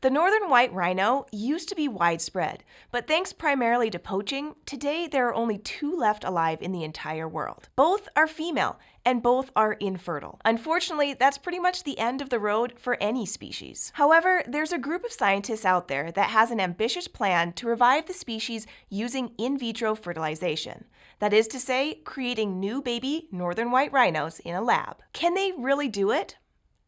The northern white rhino used to be widespread, but thanks primarily to poaching, today there are only 2 left alive in the entire world. Both are female, and both are infertile. Unfortunately, that's pretty much the end of the road for any species. However, there's a group of scientists out there that has an ambitious plan to revive the species using in vitro fertilization. That is to say, creating new baby northern white rhinos in a lab. Can they really do it?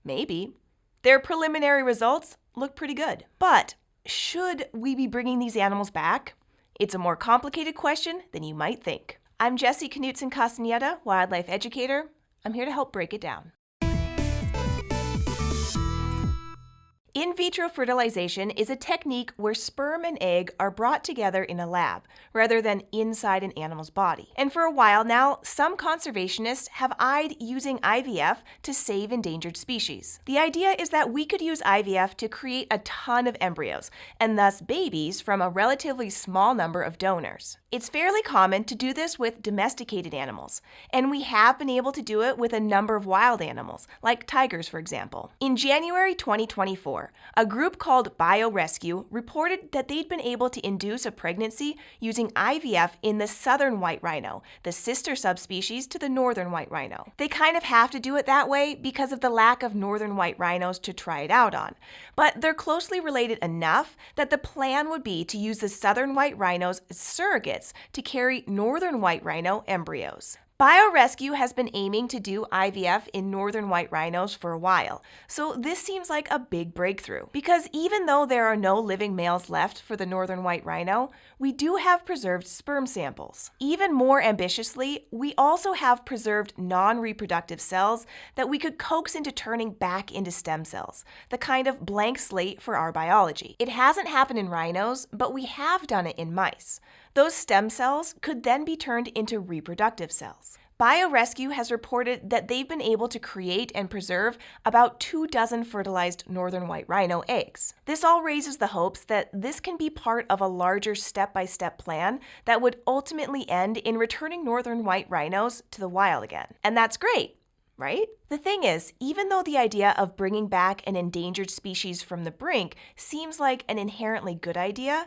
Maybe. Their preliminary results look pretty good. But should we be bringing these animals back? It's a more complicated question than you might think. I'm Jessi Knudsen Castañeda, wildlife educator. I'm here to help break it down. In vitro fertilization is a technique where sperm and egg are brought together in a lab, rather than inside an animal's body. And for a while now, some conservationists have eyed using IVF to save endangered species. The idea is that we could use IVF to create a ton of embryos, and thus babies, from a relatively small number of donors. It's fairly common to do this with domesticated animals, and we have been able to do it with a number of wild animals, like tigers, for example. In January 2024, a group called BioRescue reported that they'd been able to induce a pregnancy using IVF in the southern white rhino, the sister subspecies to the northern white rhino. They kind of have to do it that way because of the lack of northern white rhinos to try it out on, but they're closely related enough that the plan would be to use the southern white rhinos as surrogates to carry northern white rhino embryos. BioRescue has been aiming to do IVF in northern white rhinos for a while, so this seems like a big breakthrough. Because even though there are no living males left for the northern white rhino, we do have preserved sperm samples. Even more ambitiously, we also have preserved non-reproductive cells that we could coax into turning back into stem cells, the kind of blank slate for our biology. It hasn't happened in rhinos, but we have done it in mice. Those stem cells could then be turned into reproductive cells. BioRescue has reported that they've been able to create and preserve about 24 fertilized northern white rhino eggs. This all raises the hopes that this can be part of a larger step-by-step plan that would ultimately end in returning northern white rhinos to the wild again. And that's great, right? The thing is, even though the idea of bringing back an endangered species from the brink seems like an inherently good idea,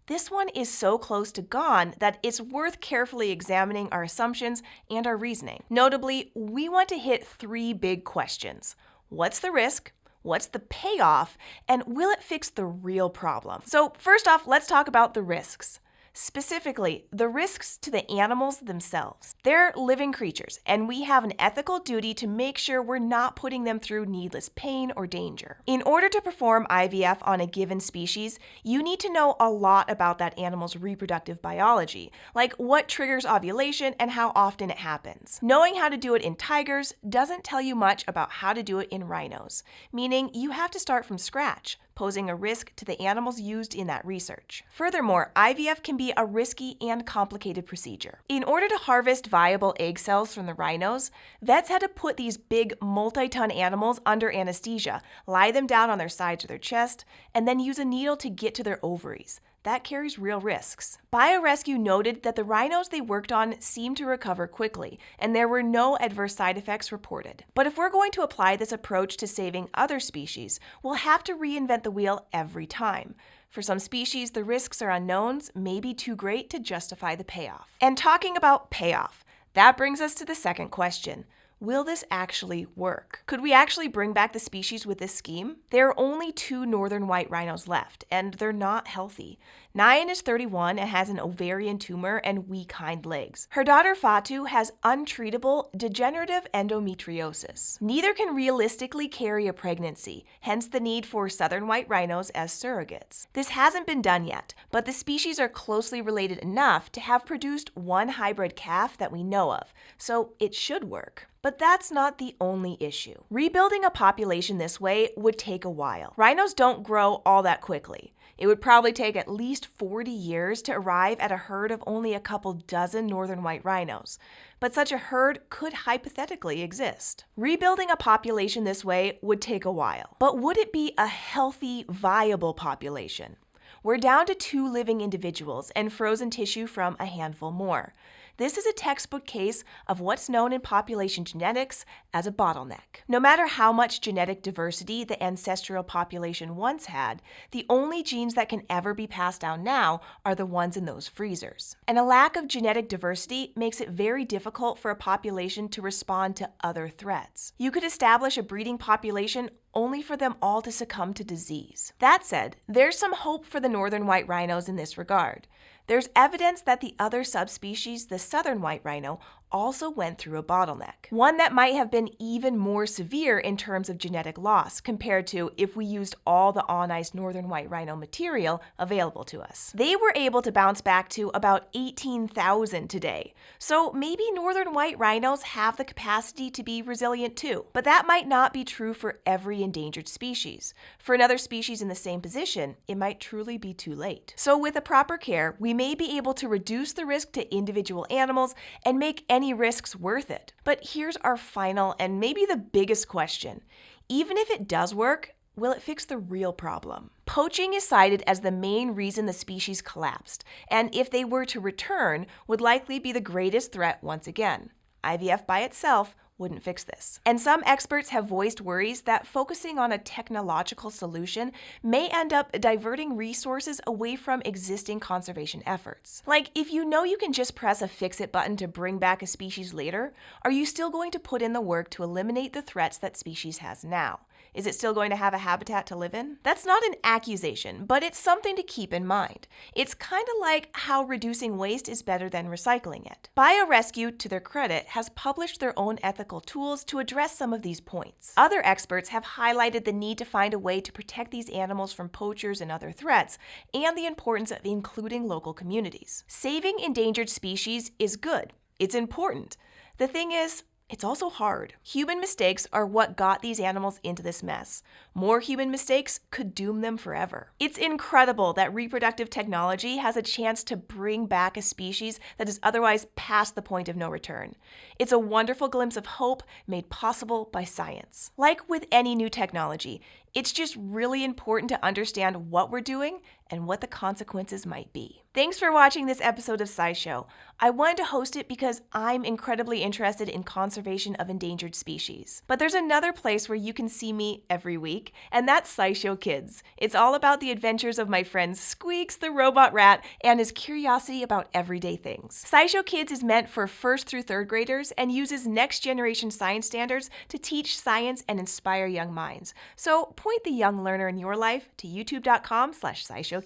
this one is so close to gone that it's worth carefully examining our assumptions and our reasoning. Notably, we want to hit 3 big questions. What's the risk? What's the payoff? And will it fix the real problem? So first off, let's talk about the risks. Specifically, the risks to the animals themselves. They're living creatures, and we have an ethical duty to make sure we're not putting them through needless pain or danger. In order to perform IVF on a given species, you need to know a lot about that animal's reproductive biology, like what triggers ovulation and how often it happens. Knowing how to do it in tigers doesn't tell you much about how to do it in rhinos, meaning you have to start from scratch, posing a risk to the animals used in that research. Furthermore, IVF can be a risky and complicated procedure. In order to harvest viable egg cells from the rhinos, vets had to put these big multi-ton animals under anesthesia, lie them down on their sides or their chest, and then use a needle to get to their ovaries. That carries real risks. BioRescue noted that the rhinos they worked on seemed to recover quickly, and there were no adverse side effects reported. But if we're going to apply this approach to saving other species, we'll have to reinvent the wheel every time. For some species, the risks or unknowns may be too great to justify the payoff. And talking about payoff, that brings us to the second question. Will this actually work? Could we actually bring back the species with this scheme? There are only 2 northern white rhinos left, and they're not healthy. Nyan is 31 and has an ovarian tumor and weak hind legs. Her daughter Fatu has untreatable degenerative endometriosis. Neither can realistically carry a pregnancy, hence the need for southern white rhinos as surrogates. This hasn't been done yet, but the species are closely related enough to have produced 1 hybrid calf that we know of, so it should work. But that's not the only issue. Rebuilding a population this way would take a while. Rhinos don't grow all that quickly. It would probably take at least 40 years to arrive at a herd of only a couple dozen northern white rhinos. But such a herd could hypothetically exist. Rebuilding a population this way would take a while. But would it be a healthy, viable population? We're down to 2 living individuals and frozen tissue from a handful more. This is a textbook case of what's known in population genetics as a bottleneck. No matter how much genetic diversity the ancestral population once had, the only genes that can ever be passed down now are the ones in those freezers. And a lack of genetic diversity makes it very difficult for a population to respond to other threats. You could establish a breeding population only for them all to succumb to disease. That said, there's some hope for the northern white rhinos in this regard. There's evidence that the other subspecies, the southern white rhino, also went through a bottleneck. One that might have been even more severe in terms of genetic loss compared to if we used all the on-ice northern white rhino material available to us. They were able to bounce back to about 18,000 today. So maybe northern white rhinos have the capacity to be resilient too. But that might not be true for every endangered species. For another species in the same position, it might truly be too late. So with a proper care, we may be able to reduce the risk to individual animals and make any risks worth it. But here's our final and maybe the biggest question. Even if it does work, will it fix the real problem? Poaching is cited as the main reason the species collapsed, and if they were to return, would likely be the greatest threat once again. IVF by itself wouldn't fix this. And some experts have voiced worries that focusing on a technological solution may end up diverting resources away from existing conservation efforts. Like, if you know you can just press a fix-it button to bring back a species later, are you still going to put in the work to eliminate the threats that species has now? Is it still going to have a habitat to live in? That's not an accusation, but it's something to keep in mind. It's kind of like how reducing waste is better than recycling it. BioRescue, to their credit, has published their own ethical tools to address some of these points. Other experts have highlighted the need to find a way to protect these animals from poachers and other threats, and the importance of including local communities. Saving endangered species is good. It's important. The thing is, it's also hard. Human mistakes are what got these animals into this mess. More human mistakes could doom them forever. It's incredible that reproductive technology has a chance to bring back a species that is otherwise past the point of no return. It's a wonderful glimpse of hope made possible by science. Like with any new technology, it's just really important to understand what we're doing and what the consequences might be. Thanks for watching this episode of SciShow. I wanted to host it because I'm incredibly interested in conservation of endangered species. But there's another place where you can see me every week, and that's SciShow Kids. It's all about the adventures of my friend Squeaks the robot rat and his curiosity about everyday things. SciShow Kids is meant for 1st through 3rd graders and uses next generation science standards to teach science and inspire young minds. So point the young learner in your life to youtube.com/SciShowKids.